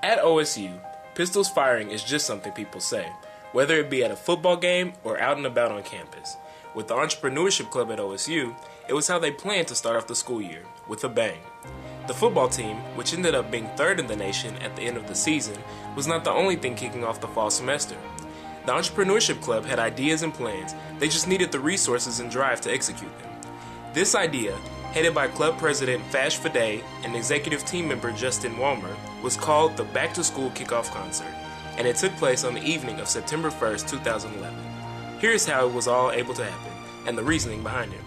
At OSU, pistols firing is just something people say, whether it be at a football game or out and about on campus. With the Entrepreneurship Club at OSU, it was how they planned to start off the school year, with a bang. The football team, which ended up being third in the nation at the end of the season, was not the only thing kicking off the fall semester. The Entrepreneurship Club had ideas and plans, they just needed the resources and drive to execute them. This idea, headed by club president Fash Fade and executive team member Justin Walmer, was called the Back to School Kickoff Concert, and it took place on the evening of September 1st, 2011. Here's how it was all able to happen, and the reasoning behind it.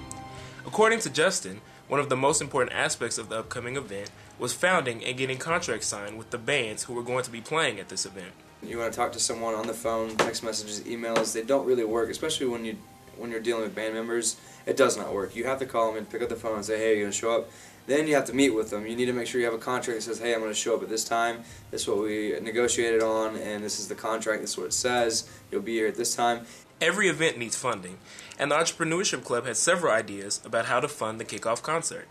According to Justin, one of the most important aspects of the upcoming event was founding and getting contracts signed with the bands who were going to be playing at this event. You want to talk to someone on the phone, text messages, emails, they don't really work, especially when you're dealing with band members. It does not work. You have to call them and pick up the phone and say, hey, you're going to show up. Then you have to meet with them. You need to make sure you have a contract that says, hey, I'm going to show up at this time. This is what we negotiated on, and this is the contract. This is what it says. You'll be here at this time. Every event needs funding, and the Entrepreneurship Club had several ideas about how to fund the kickoff concert.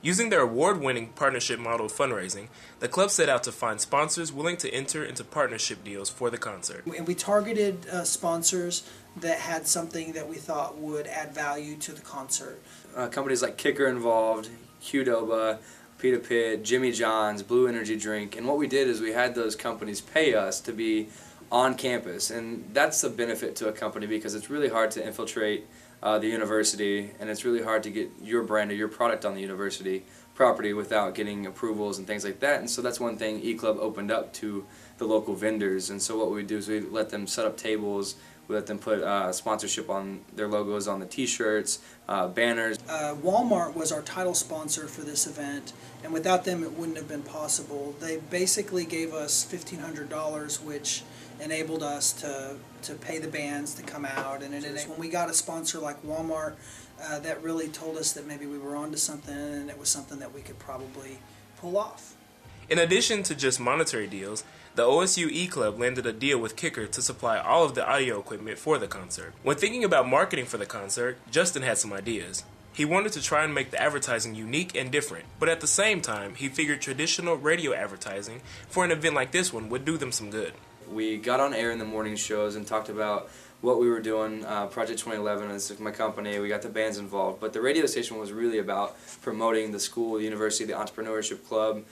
Using their award-winning partnership model of fundraising, the club set out to find sponsors willing to enter into partnership deals for the concert. And we targeted sponsors that had something that we thought would add value to the concert. Companies like Kicker involved, Qdoba, Pita Pit, Jimmy John's, Blue Energy Drink, and what we did is we had those companies pay us to be on campus, and that's a benefit to a company because it's really hard to infiltrate the university, and it's really hard to get your brand or your product on the university property without getting approvals and things like that. And so that's one thing E-Club opened up to the local vendors. And so what we do is we let them set up tables, we let them put sponsorship on their logos on the t-shirts, banners. Walmart was our title sponsor for this event, and without them it wouldn't have been possible. They basically gave us $1,500, which enabled us to pay the bands to come out, and when we got a sponsor like Walmart, that really told us that maybe we were onto something, and it was something that we could probably pull off. In addition to just monetary deals, the OSU E-Club landed a deal with Kicker to supply all of the audio equipment for the concert. When thinking about marketing for the concert, Justin had some ideas. He wanted to try and make the advertising unique and different, but at the same time, he figured traditional radio advertising for an event like this one would do them some good. We got on air in the morning shows and talked about what we were doing. Project 2011 is my company. We got the bands involved, but the radio station was really about promoting the school, the university, the Entrepreneurship Club.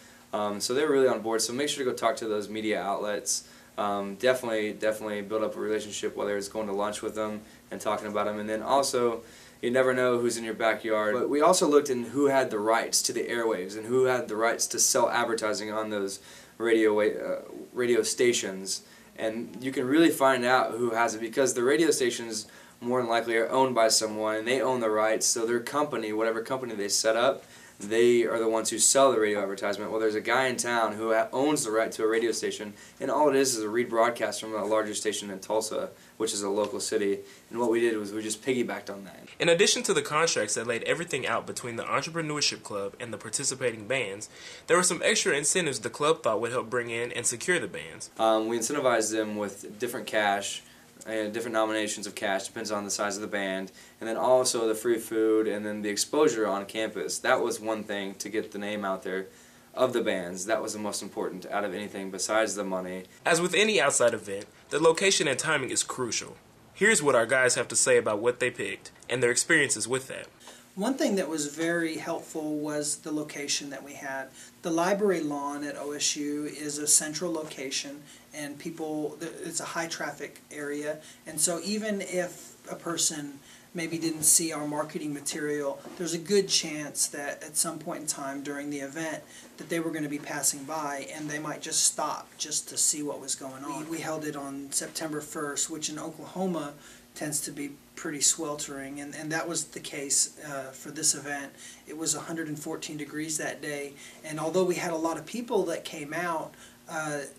So they were really on board. So make sure to go talk to those media outlets. Definitely build up a relationship, whether it's going to lunch with them and talking about them. And then also, you never know who's in your backyard. But we also looked in who had the rights to the airwaves and who had the rights to sell advertising on those radio stations. And you can really find out who has it because the radio stations more than likely are owned by someone and they own the rights. So their company, whatever company they set up, they are the ones who sell the radio advertisement. Well, there's a guy in town who owns the right to a radio station, and all it is a rebroadcast from a larger station in Tulsa, which is a local city. And what we did was we just piggybacked on that. In addition to the contracts that laid everything out between the Entrepreneurship Club and the participating bands, there were some extra incentives the club thought would help bring in and secure the bands. We incentivized them with different cash, and different nominations of cash, depends on the size of the band, and then also the free food and then the exposure on campus. That was one thing to get the name out there of the bands. That was the most important out of anything besides the money. As with any outside event, the location and timing is crucial. Here's what our guys have to say about what they picked and their experiences with that. One thing that was very helpful was the location that we had. The library lawn at OSU is a central location, and it's a high traffic area, and so even if a person maybe didn't see our marketing material, there's a good chance that at some point in time during the event that they were going to be passing by and they might just stop just to see what was going on. We held it on September 1st, which in Oklahoma tends to be pretty sweltering, and that was the case for this event. It was 114 degrees that day, and although we had a lot of people that came out,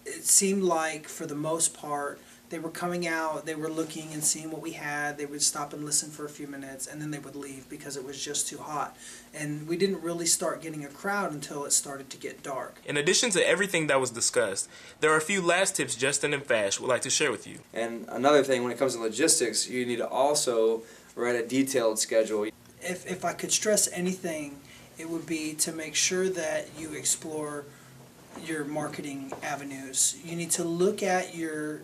it seemed like for the most part they were coming out, they were looking and seeing what we had, they would stop and listen for a few minutes, and then they would leave because it was just too hot. And we didn't really start getting a crowd until it started to get dark. In addition to everything that was discussed, there are a few last tips Justin and Fash would like to share with you. And another thing, when it comes to logistics, you need to also write a detailed schedule. If I could stress anything, it would be to make sure that you explore your marketing avenues. You need to look at your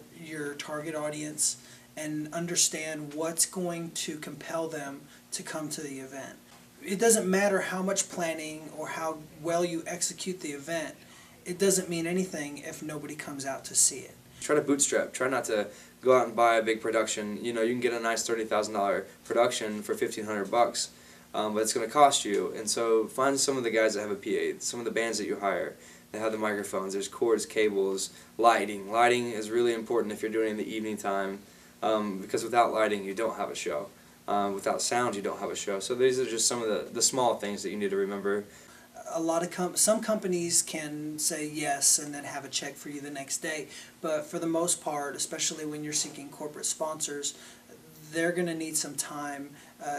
target audience and understand what's going to compel them to come to the event. It doesn't matter how much planning or how well you execute the event. It doesn't mean anything if nobody comes out to see it. Try to bootstrap. Try not to go out and buy a big production. You know, you can get a nice $30,000 production for $1,500, but it's going to cost you. And so find some of the guys that have a PA, some of the bands that you hire that have the microphones. There's cords, cables, lighting. Lighting is really important if you're doing it in the evening time, because without lighting you don't have a show. Without sound you don't have a show. So these are just some of the small things that you need to remember. A lot of some companies can say yes and then have a check for you the next day, but for the most part, especially when you're seeking corporate sponsors, they're going to need some time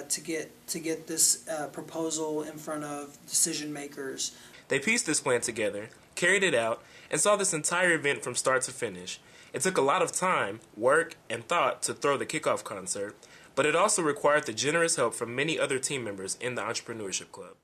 to get this proposal in front of decision makers. They pieced this plan together, carried it out, and saw this entire event from start to finish. It took a lot of time, work, and thought to throw the kickoff concert, but it also required the generous help from many other team members in the Entrepreneurship Club.